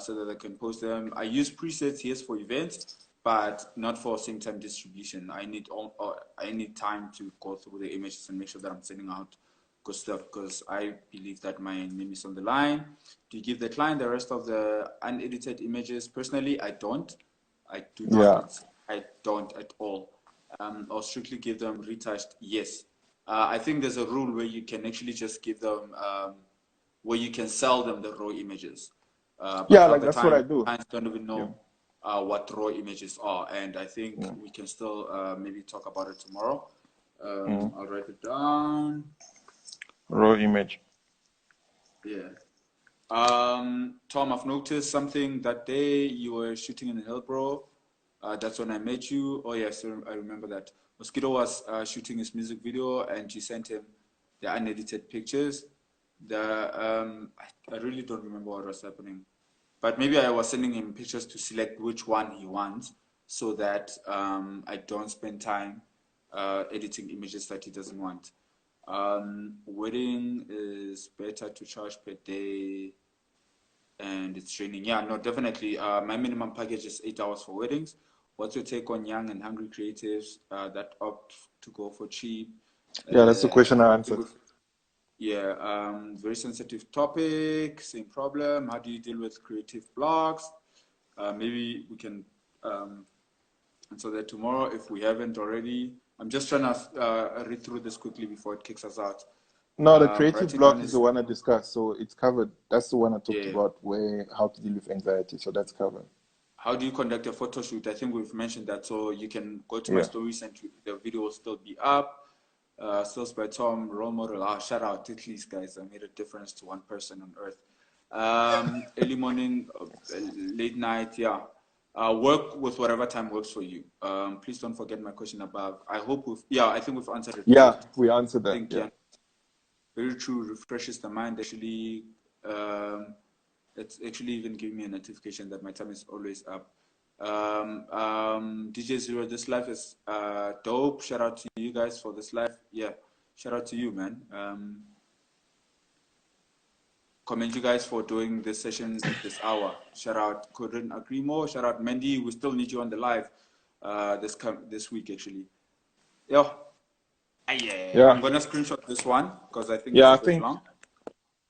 S1: so that they can post them. I use presets, yes, for events, but not for same time distribution. I need time to go through the images and make sure that I'm sending out good stuff because I believe that my name is on the line. Do you give the client the rest of the unedited images? Personally, I don't. I do not.
S2: Yeah.
S1: I don't at all. I'll strictly give them retouched. Yes. I think there's a rule where you can actually just give them, where you can sell them the raw images. But
S2: Yeah,
S1: half
S2: like
S1: the
S2: that's what I
S1: time,
S2: do.
S1: clients don't even
S2: Yeah.
S1: know what raw images are. And I think
S2: Yeah.
S1: we can still maybe talk about it tomorrow.
S2: Mm.
S1: I'll write it down.
S2: Raw image.
S1: Yeah. Tom, I've noticed something that day you were shooting in Hillbrow. That's when I met you. Oh, yes, I remember that. Mosquito was shooting his music video and you sent him the unedited pictures. I really don't remember what was happening. But maybe I was sending him pictures to select which one he wants so that I don't spend time editing images that he doesn't want. Wedding is better to charge per day and it's training. Yeah, no, definitely. My minimum package is 8 hours for weddings. What's your take on young and hungry creatives that opt to go for cheap?
S2: Yeah, that's the question I
S1: I think
S2: answered.
S1: yeah, very sensitive topic, same problem. How do you deal with creative blocks? Maybe we can answer that tomorrow if we haven't already. I'm just trying to read through this quickly before it kicks us out.
S2: No, the creative
S1: Writing
S2: block
S1: down
S2: is the
S1: is,
S2: one I discussed, so it's covered. That's the one I talked
S1: yeah.
S2: about where how to deal with anxiety, so that's covered.
S1: How do you conduct a photo shoot? I think we've mentioned that, so you can go to my
S2: Yeah.
S1: stories and the video will still be up. Sales by Tom, role model. Shout out at least, guys. I made a difference to one person on earth. Early morning, late night, yeah. Work with whatever time works for you. Please don't forget my question above. I think we've answered it
S2: Yeah,
S1: first.
S2: we answered
S1: I
S2: that.
S1: think,
S2: Yeah.
S1: yeah, very true. Refreshes the mind. Actually, it's actually even giving me a notification that my time is always up. DJ Zero, this live is dope. Shout out to you guys for this live. Yeah, shout out to you, man. Commend you guys for doing this session at this hour. Shout out, couldn't agree more. Shout out, Mandy. We still need you on the live this week actually. Yeah, yeah.
S2: Yeah.
S1: I'm gonna screenshot this one because I think it's
S2: Yeah,
S1: a bit long.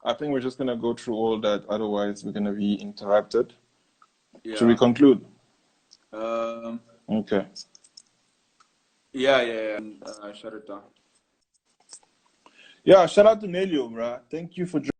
S2: I think we're just gonna go through all that, otherwise we're gonna be interrupted. Should we
S1: Yeah.
S2: conclude?
S1: Um.
S2: Okay.
S1: Yeah. Shut it down.
S2: Yeah, shout out to Nelio, bruh. Thank you for joining.